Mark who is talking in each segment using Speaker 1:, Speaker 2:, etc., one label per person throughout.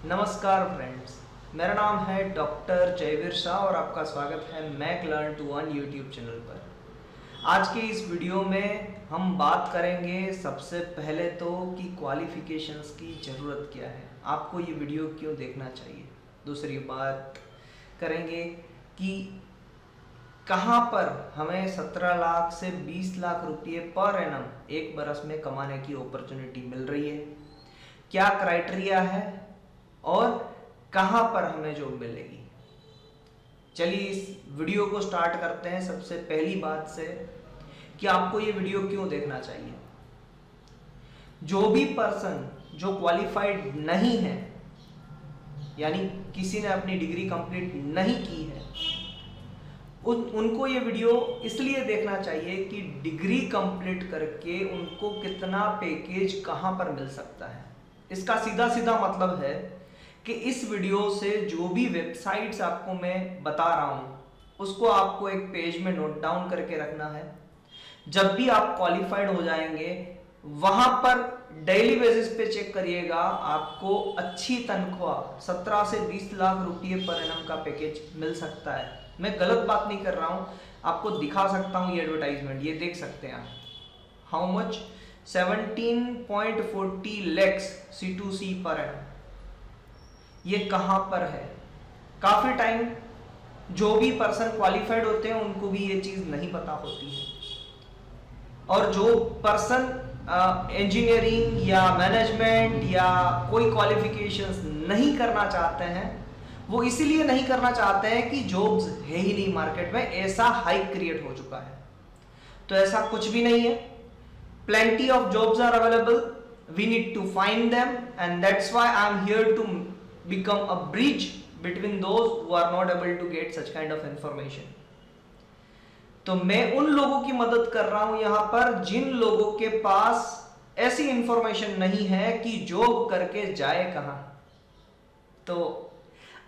Speaker 1: नमस्कार फ्रेंड्स, मेरा नाम है डॉक्टर जयवीर शाह और आपका स्वागत है Mac learn to one YouTube channel पर। आज के इस वीडियो में हम बात करेंगे सबसे पहले तो कि क्वालिफिकेशंस की ज़रूरत क्या है, आपको ये वीडियो क्यों देखना चाहिए। दूसरी बात करेंगे कि कहाँ पर हमें 17 लाख से 20 लाख रुपये पर एनम एक बरस में कमाने की अपॉर्चुनिटी मिल रही है, क्या क्राइटेरिया है और कहां पर हमें जॉब मिलेगी। चलिए इस वीडियो को स्टार्ट करते हैं सबसे पहली बात से कि आपको ये वीडियो क्यों देखना चाहिए। जो भी पर्सन जो क्वालिफाइड नहीं है, यानी किसी ने अपनी डिग्री कंप्लीट नहीं की है, उनको ये वीडियो इसलिए देखना चाहिए कि डिग्री कंप्लीट करके उनको कितना पैकेज कहां पर मिल सकता है। इसका सीधा सीधा मतलब है कि इस वीडियो से जो भी वेबसाइट्स आपको मैं बता रहा हूं उसको आपको एक पेज में नोट डाउन करके रखना है। जब भी आप क्वालिफाइड हो जाएंगे वहां पर डेली बेसिस पे चेक करिएगा, आपको अच्छी तनख्वाह 17 से 20 लाख रुपए पर एनम का पैकेज मिल सकता है। मैं गलत बात नहीं कर रहा हूं, आपको दिखा सकता हूं ये एडवर्टाइजमेंट, ये देख सकते हैं आप। How much 17.40 lakhs C2C per annum, ये कहां पर है। काफी टाइम जो भी पर्सन क्वालिफाइड होते हैं उनको भी ये चीज नहीं पता होती है, और जो पर्सन इंजीनियरिंग या मैनेजमेंट या कोई क्वालिफिकेशंस नहीं करना चाहते हैं वो इसीलिए नहीं करना चाहते हैं कि जॉब्स है ही नहीं मार्केट में, ऐसा हाइप क्रिएट हो चुका है। तो ऐसा कुछ भी नहीं है, plenty of jobs are available, we need to find them, and that's why I'm here to become a bridge between those who are not able to get such kind of information। तो मैं उन लोगों की मदद कर रहा हूं यहां पर जिन लोगों के पास ऐसी इंफॉर्मेशन नहीं है कि जॉब करके जाए कहां। तो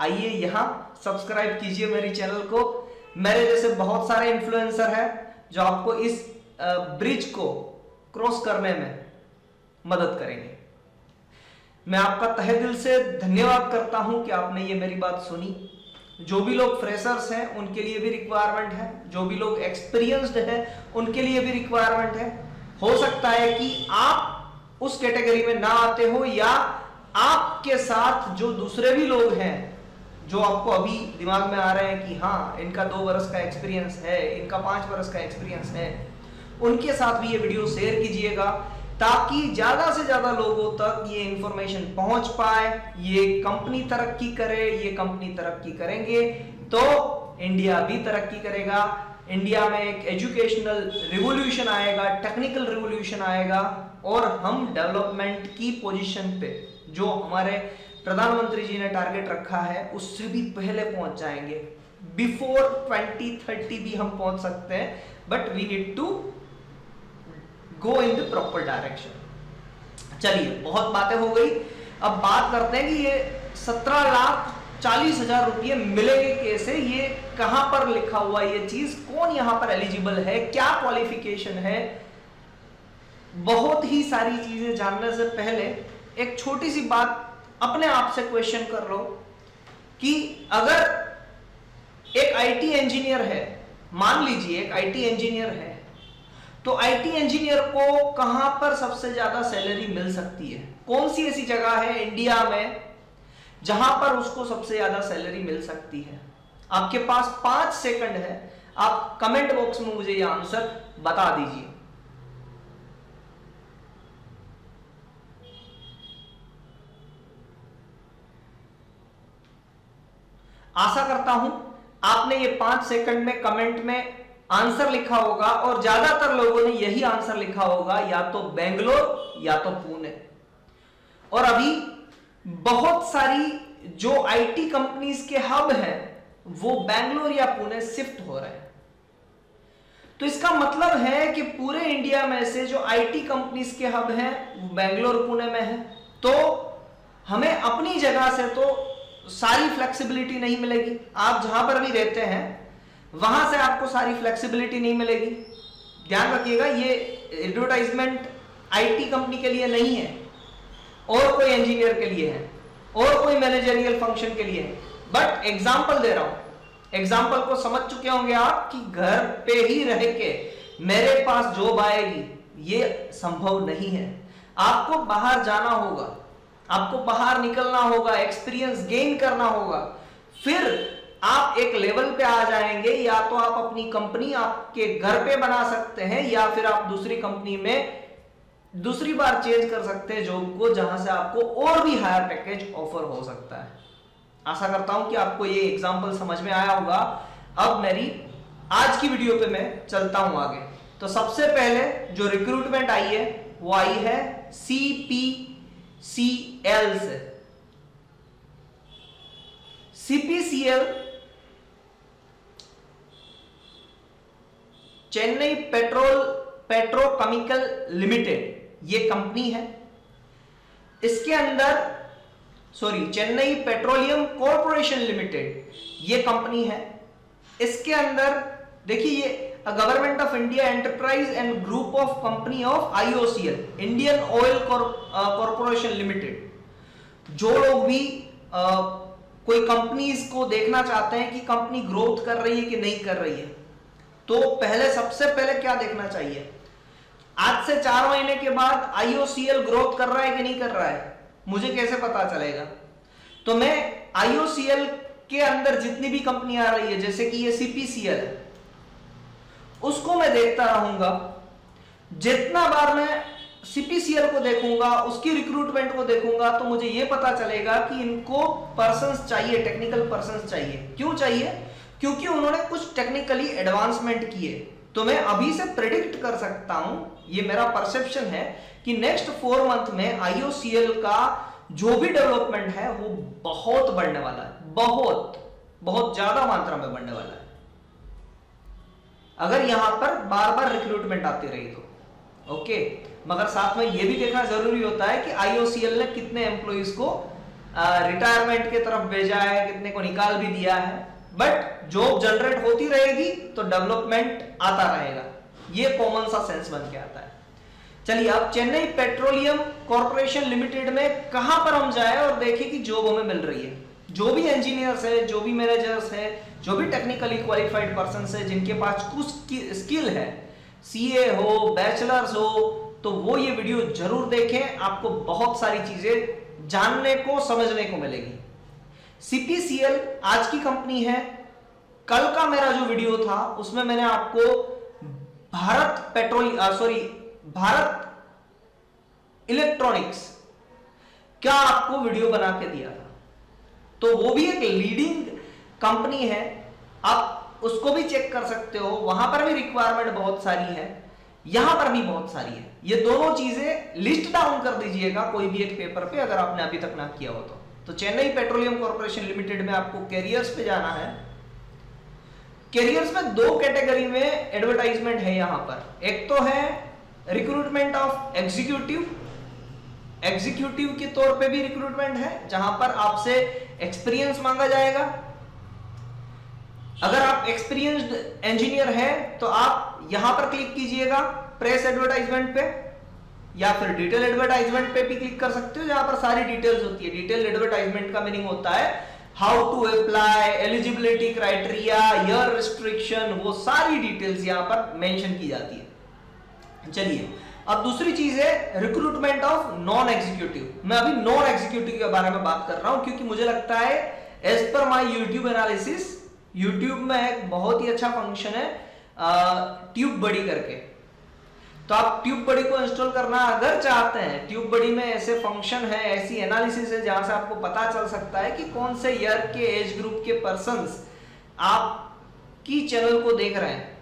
Speaker 1: आइए यहां सब्सक्राइब कीजिए मेरी चैनल को। मेरे जैसे बहुत सारे इन्फ्लुएंसर हैं जो आपको इस ब्रिज को क्रॉस करने में मदद करेंगे। मैं आपका तहे दिल से धन्यवाद करता हूं कि आपने ये मेरी बात सुनी। जो भी लोग फ्रेशर्स हैं उनके लिए भी रिक्वायरमेंट है, जो भी लोग एक्सपीरियंस्ड हैं उनके लिए भी रिक्वायरमेंट है। हो सकता है कि आप उस कैटेगरी में ना आते हो, या आपके साथ जो दूसरे भी लोग हैं जो आपको अभी दिमाग में आ रहे हैं कि हाँ इनका 2 वर्ष का एक्सपीरियंस है, इनका 5 वर्ष का एक्सपीरियंस है, उनके साथ भी ये वीडियो शेयर कीजिएगा ताकि ज्यादा से ज्यादा लोगों तक ये इंफॉर्मेशन पहुंच पाए। ये कंपनी तरक्की करे, ये कंपनी तरक्की करेंगे तो इंडिया भी तरक्की करेगा। इंडिया में एक एजुकेशनल रिवॉल्यूशन आएगा, टेक्निकल रिवॉल्यूशन आएगा, और हम डेवलपमेंट की पोजीशन पे जो हमारे प्रधानमंत्री जी ने टारगेट रखा है उससे भी पहले पहुंच जाएंगे। बिफोर 2030 भी हम पहुंच सकते हैं, but we need to go in the proper direction. चलिए बहुत बातें हो गई, अब बात करते हैं कि ये 17,40,000 रुपये मिलेंगे कैसे, ये कहां पर लिखा हुआ, ये चीज कौन यहां पर एलिजिबल है, क्या क्वालिफिकेशन है। बहुत ही सारी चीजें जानने से पहले एक छोटी सी बात अपने आप से क्वेश्चन कर लो कि अगर एक आईटी इंजीनियर है, मान लीजिए एक आईटी इंजीनियर है, तो आईटी इंजीनियर को कहां पर सबसे ज्यादा सैलरी मिल सकती है, कौन सी ऐसी जगह है इंडिया में जहां पर उसको सबसे ज्यादा सैलरी मिल सकती है। आपके पास 5 सेकंड है, आप कमेंट बॉक्स में मुझे यह आंसर बता दीजिए। आशा करता हूं आपने ये 5 सेकंड में कमेंट में आंसर लिखा होगा, और ज्यादातर लोगों ने यही आंसर लिखा होगा, या तो बेंगलोर या तो पुणे। और अभी बहुत सारी जो आईटी कंपनीज के हब हैं वो बेंगलोर या पुणे शिफ्ट हो रहे हैं। तो इसका मतलब है कि पूरे इंडिया में से जो आईटी कंपनीज के हब हैं वो बेंगलोर पुणे में है। तो हमें अपनी जगह से तो सारी फ्लेक्सिबिलिटी नहीं मिलेगी। आप जहां पर भी रहते हैं वहां से आपको सारी फ्लेक्सिबिलिटी नहीं मिलेगी। ध्यान रखिएगा, ये एडवर्टाइजमेंट आईटी कंपनी के लिए नहीं है और कोई इंजीनियर के लिए है। और कोई मैनेजरियल फंक्शन के लिए है। बट एग्जाम्पल दे रहा हूं, एग्जाम्पल को समझ चुके होंगे आप कि घर पे ही रह के मेरे पास जॉब आएगी, ये संभव नहीं है। आपको बाहर जाना होगा, आपको बाहर निकलना होगा, एक्सपीरियंस गेन करना होगा, फिर आप एक लेवल पे आ जाएंगे। या तो आप अपनी कंपनी आपके घर पे बना सकते हैं, या फिर आप दूसरी कंपनी में दूसरी बार चेंज कर सकते हैं जॉब को, जहां से आपको और भी हायर पैकेज ऑफर हो सकता है। आशा करता हूं कि आपको ये एग्जांपल समझ में आया होगा। अब मेरी आज की वीडियो पे मैं चलता हूं आगे। तो सबसे पहले जो रिक्रूटमेंट आई है वो आई है CPCL से। CPCL चेन्नई पेट्रोकेमिकल लिमिटेड ये कंपनी है। इसके अंदर चेन्नई पेट्रोलियम कॉर्पोरेशन लिमिटेड ये कंपनी है। इसके अंदर देखिए, ये government of India enterprise and group of company of IOCL, Indian oil corporation limited. जो लोग भी कोई कंपनीज को देखना चाहते हैं कि कंपनी ग्रोथ कर रही है कि नहीं कर रही है, तो सबसे पहले क्या देखना चाहिए? आज से 4 महीने के बाद IOCL ग्रोथ कर रहा है कि नहीं कर रहा है, मुझे कैसे पता चलेगा? तो मैं IOCL के अंदर जितनी भी कंपनी आ रही है, जैसे कि ये CPCL है, उसको मैं देखता रहूंगा। जितना बार मैं CPCL को देखूंगा, उसकी रिक्रूटमेंट को देखूंगा, तो मुझे यह पता चलेगा कि इनको पर्संस चाहिए, टेक्निकल पर्संस चाहिए। क्यों चाहिए? क्योंकि उन्होंने कुछ टेक्निकली एडवांसमेंट किए। तो मैं अभी से प्रेडिक्ट कर सकता हूं, ये मेरा परसेप्शन है, कि नेक्स्ट 4 मंथ में IOCL का जो भी डेवलपमेंट है वो बहुत बढ़ने वाला है, बहुत ज्यादा मात्रा में बढ़ने वाला है, अगर यहां पर बार बार रिक्रूटमेंट आती रही तो। ओके, मगर साथ में यह भी देखना जरूरी होता है कि IOCL ने कितने एम्प्लॉइज को रिटायरमेंट की तरफ भेजा है, कितने को निकाल भी दिया है। बट जॉब जनरेट होती रहेगी तो डेवलपमेंट आता रहेगा, ये कॉमन सा सेंस बन के आता है। चलिए, अब चेन्नई पेट्रोलियम कॉर्पोरेशन लिमिटेड में कहां पर हम जाए और देखें कि जॉब हमें मिल रही है। जो भी इंजीनियर्स है, जो भी मैनेजर्स है, जो भी टेक्निकली क्वालिफाइड पर्सन है, जिनके पास कुछ स्किल है, CA हो, बैचलर्स हो, तो वो ये वीडियो जरूर देखें। आपको बहुत सारी चीजें जानने को, समझने को मिलेगी। CPCL आज की कंपनी है। कल का मेरा जो वीडियो था उसमें मैंने आपको भारत इलेक्ट्रॉनिक्स क्या आपको वीडियो बना के दिया था। तो वो भी एक लीडिंग कंपनी है, आप उसको भी चेक कर सकते हो। वहां पर भी रिक्वायरमेंट बहुत सारी है, यहां पर भी बहुत सारी है। ये दोनों चीजें लिस्ट डाउन कर दीजिएगा कोई भी एक पेपर पे, अगर आपने अभी तक ना किया हो तो चेन्नई पेट्रोलियम कॉर्पोरेशन लिमिटेड में आपको कैरियर्स पे जाना है। कैरियर्स में 2 कैटेगरी में एडवर्टाइजमेंट है यहां पर। एक तो है रिक्रूटमेंट ऑफ एग्जीक्यूटिव के तौर पे भी रिक्रूटमेंट है, जहां पर आपसे एक्सपीरियंस मांगा जाएगा। अगर आप एक्सपीरियंस्ड इंजीनियर हैं तो आप यहां पर क्लिक कीजिएगा प्रेस एडवर्टाइजमेंट पे, या फिर डिटेल एडवर्टाइजमेंट पे भी क्लिक कर सकते हो, जहां पर सारी डिटेल्स होती है। डिटेल एडवर्टाइजमेंट का मीनिंग होता है how to apply, eligibility criteria, year restriction, वो सारी डिटेल्स यहां पर मेंशन की जाती है। चलिए, अब दूसरी चीज है रिक्रूटमेंट ऑफ नॉन एग्जीक्यूटिव। मैं अभी नॉन एग्जीक्यूटिव के बारे में बात कर रहा हूं, क्योंकि मुझे लगता है as per my YouTube analysis, YouTube में एक बहुत ही अच्छा फंक्शन है ट्यूब बडी करके। तो आप ट्यूब बडी को इंस्टॉल करना अगर चाहते हैं, ट्यूब बडी में ऐसे फंक्शन है, ऐसी एनालिसिस है, जहां से आपको पता चल सकता है कि कौन से ईयर के एज ग्रुप के पर्संस आपकी चैनल को देख रहे हैं।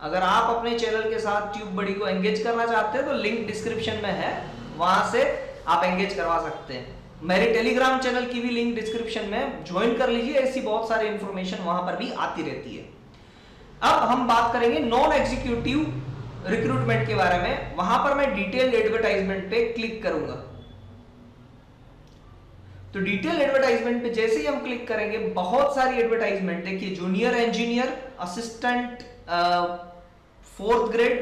Speaker 1: अगर आप अपने चैनल के साथ ट्यूब बडी को एंगेज करना चाहते हैं तो लिंक डिस्क्रिप्शन में है, वहां से आप एंगेज करवा सकते हैं। मेरे टेलीग्राम चैनल की भी लिंक डिस्क्रिप्शन में ज्वाइन कर लीजिए, ऐसी बहुत सारी इंफॉर्मेशन वहां पर भी आती रहती है। अब हम बात करेंगे नॉन एग्जीक्यूटिव रिक्रूटमेंट के बारे में। वहां पर मैं डिटेल एडवर्टाइजमेंट पे क्लिक करूंगा। तो डिटेल एडवर्टाइजमेंट पे जैसे ही हम क्लिक करेंगे, बहुत सारी एडवर्टाइजमेंट देखिए, junior engineer, assistant 4th grade,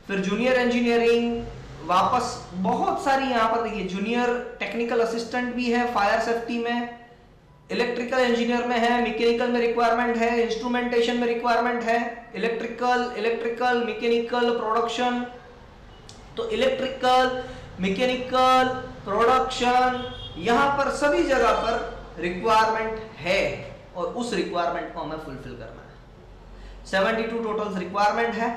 Speaker 1: फिर जूनियर इंजीनियरिंग, वापस बहुत सारी यहाँ पर देखिए, जूनियर टेक्निकल असिस्टेंट भी है फायर सेफ्टी में, इलेक्ट्रिकल इंजीनियर में है, मैकेनिकल में रिक्वायरमेंट है, इंस्ट्रूमेंटेशन में रिक्वायरमेंट है, इलेक्ट्रिकल मैकेनिकल प्रोडक्शन। तो इलेक्ट्रिकल मैकेनिकल प्रोडक्शन यहाँ पर सभी जगह पर रिक्वायरमेंट है और उस रिक्वायरमेंट को हमें फुलफिल करना है। 72 टोटल रिक्वायरमेंट है।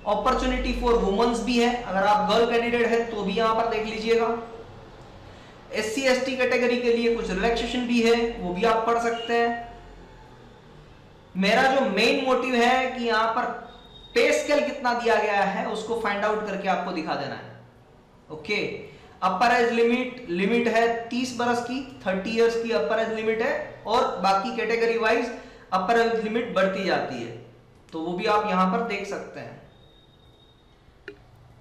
Speaker 1: अपॉर्चुनिटी फॉर वुमेन्स भी है, अगर आप गर्ल कैंडिडेट है तो भी यहां पर देख लीजिएगा। SC ST कैटेगरी के लिए कुछ रिलैक्सेशन भी है, वो भी आप पढ़ सकते हैं। मेरा जो मेन मोटिव है कि यहां पर पे स्केल कितना दिया गया है उसको फाइंड आउट करके आपको दिखा देना है। ओके, अपर एज लिमिट है 30 बरस की, 30 इयर्स की अपर एज लिमिट है, और बाकी कैटेगरी वाइज अपर एज लिमिट बढ़ती जाती है, तो वो भी आप यहां पर देख सकते हैं।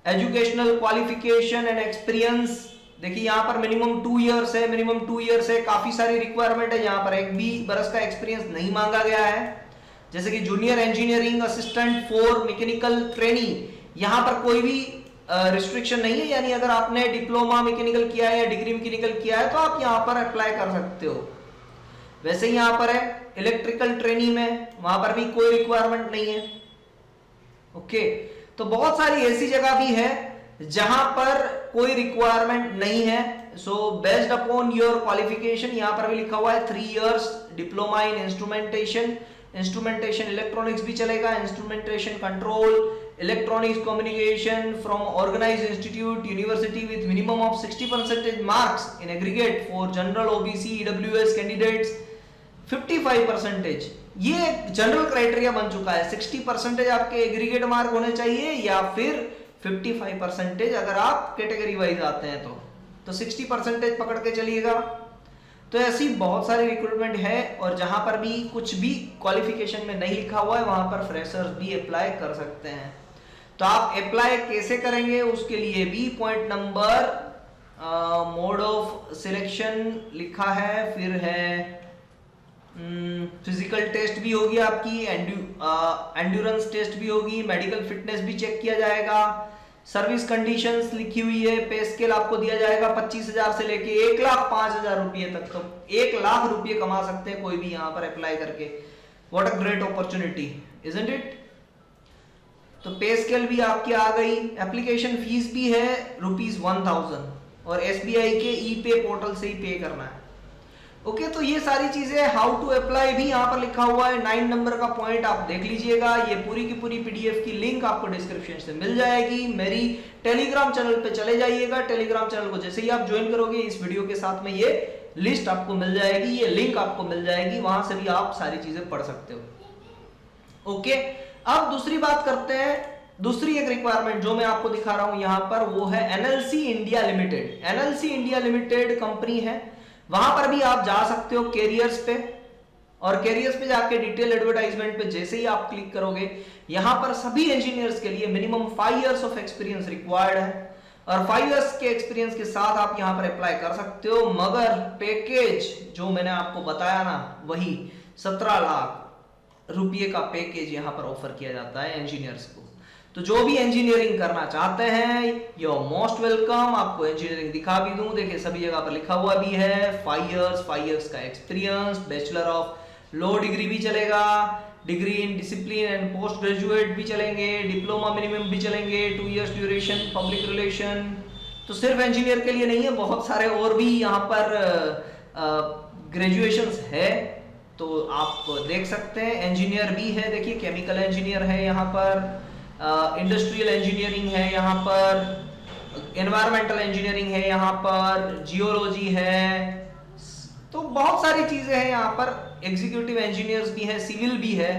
Speaker 1: एजुकेशनल क्वालिफिकेशन एंड एक्सपीरियंस, देखिए यहाँ पर मिनिमम 2 इयर्स है, मिनिमम 2 इयर्स है। काफी सारी रिक्वायरमेंट है, यहाँ पर एक भी बरस का एक्सपीरियंस नहीं मांगा गया है। जैसे कि junior engineering assistant for mechanical training, यहाँ पर कोई भी रिस्ट्रिक्शन नहीं है, यानी अगर आपने डिप्लोमा मैकेनिकल किया है या डिग्री मैकेनिकल किया है तो आप यहाँ पर अप्लाई कर सकते हो। वैसे ही यहाँ पर है इलेक्ट्रिकल ट्रेनिंग में, वहां पर भी कोई रिक्वायरमेंट नहीं है। ओके, तो बहुत सारी ऐसी जगह भी है जहां पर कोई रिक्वायरमेंट नहीं है। So based upon your qualification, यहां पर भी लिखा हुआ है 3 years diploma in instrumentation electronics भी चलेगा, instrumentation control, electronics communication from organised institute university with minimum of 60% marks in aggregate for general OBC EWS candidates 55%। ये एक जनरल क्राइटेरिया बन चुका है। 60% आपके एग्रीगेट मार्क होने चाहिए या फिर 55% अगर आप कैटेगरी वाइज आते हैं तो 60% पकड़ के चलिएगा। तो ऐसी बहुत सारी रिक्रूटमेंट है, और जहां पर भी कुछ भी क्वालिफिकेशन में नहीं लिखा हुआ है वहां पर फ्रेशर्स भी अप्लाई कर सकते हैं। तो आप अप्लाई कैसे करेंगे उसके लिए भी point number mode of selection लिखा है, फिर है फिजिकल टेस्ट भी होगी आपकी, एंड्योरेंस टेस्ट भी होगी, मेडिकल फिटनेस भी चेक किया जाएगा, सर्विस कंडीशंस लिखी हुई है, पे स्केल आपको दिया जाएगा 25,000 से लेके 1,05,000 रुपए तक। तो 1 लाख रुपए कमा सकते हैं कोई भी यहाँ पर अप्लाई करके। What a great opportunity, isn't it? तो पे स्केल भी आपकी आ गई। एप्लीकेशन फीस भी है ₹1000 और SBI के ई-पे पोर्टल से ही पे करना है। ओके, तो ये सारी चीजें हाउ टू अप्लाई भी यहाँ पर लिखा हुआ है। 9 नंबर का पॉइंट आप देख लीजिएगा। ये पूरी की पूरी PDF की लिंक आपको डिस्क्रिप्शन से मिल जाएगी। मेरी टेलीग्राम चैनल पे चले जाइएगा। टेलीग्राम चैनल को जैसे ही आप ज्वाइन करोगे इस वीडियो के साथ में ये लिस्ट आपको मिल जाएगी, ये लिंक आपको मिल जाएगी, वहां से भी आप सारी चीजें पढ़ सकते हो। ओके, अब दूसरी बात करते हैं। दूसरी एक रिक्वायरमेंट जो मैं आपको दिखा रहा हूं यहाँ पर, वो है NLC India limited. NLC India limited company है, वहां पर भी आप जा सकते हो कैरियर्स पे, और कैरियर्स पे जाके डिटेल एडवर्टाइजमेंट पे जैसे ही आप क्लिक करोगे, यहां पर सभी इंजीनियर्स के लिए minimum 5 years of experience required है, और 5 इयर्स के एक्सपीरियंस के साथ आप यहां पर अप्लाई कर सकते हो। मगर पैकेज जो मैंने आपको बताया ना, वही 17 लाख रुपये का पैकेज यहां पर ऑफर किया जाता है इंजीनियर्स को। तो जो भी इंजीनियरिंग करना चाहते हैं यू आर मोस्ट वेलकम। आपको इंजीनियरिंग दिखा भी दूं, देखिए सभी जगह पर लिखा हुआ भी है 5 इयर्स का experience, bachelor of law degree भी चलेगा, degree in discipline and post graduate भी चलेंगे, डिप्लोमा मिनिमम भी चलेंगे, 2 इयर्स ड्यूरेशन, पब्लिक रिलेशन। तो सिर्फ इंजीनियर के लिए नहीं है, बहुत सारे और भी यहाँ पर ग्रेजुएशंस है, तो आप देख सकते हैं। इंजीनियर भी है, देखिए केमिकल इंजीनियर है यहाँ पर, इंडस्ट्रियल इंजीनियरिंग है यहाँ पर, एनवायरमेंटल इंजीनियरिंग है यहाँ पर, जियोलॉजी है, तो बहुत सारी चीजें हैं यहाँ पर। एग्जीक्यूटिव इंजीनियर्स भी है, सिविल भी है,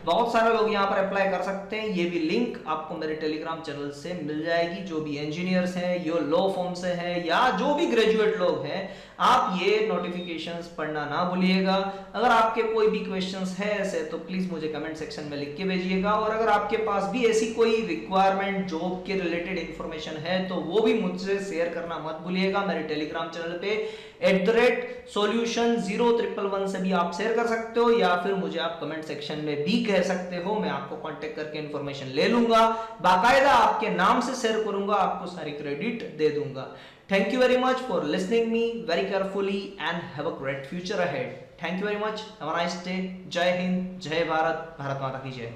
Speaker 1: बहुत सारे लोग यहाँ पर अप्लाई कर सकते हैं। ये भी लिंक आपको मेरे टेलीग्राम चैनल से मिल जाएगी। जो भी इंजीनियर्स हैं, यो लॉ फॉर्म से हैं, या जो भी ग्रेजुएट लोग हैं, आप ये नोटिफिकेशंस पढ़ना ना भूलिएगा। अगर आपके कोई भी क्वेश्चंस है ऐसे तो प्लीज मुझे कमेंट सेक्शन में लिख के भेजिएगा, और अगर आपके पास भी ऐसी कोई रिक्वायरमेंट जॉब के रिलेटेड इंफॉर्मेशन है तो वो भी मुझसे शेयर करना मत भूलिएगा। मेरे टेलीग्राम चैनल पे @solution0111 से भी आप शेयर कर सकते हो, या फिर मुझे आप कमेंट सेक्शन में भी कह सकते हो, मैं आपको कांटेक्ट करके इन्फॉर्मेशन ले लूंगा, बाकायदा आपके नाम से शेयर करूंगा, आपको सारी क्रेडिट दे दूंगा। Thank you very much for listening me very carefully and have a great future ahead. Thank you very much, have a nice day. जय हिंद, जय भारत, भारत माता की जय।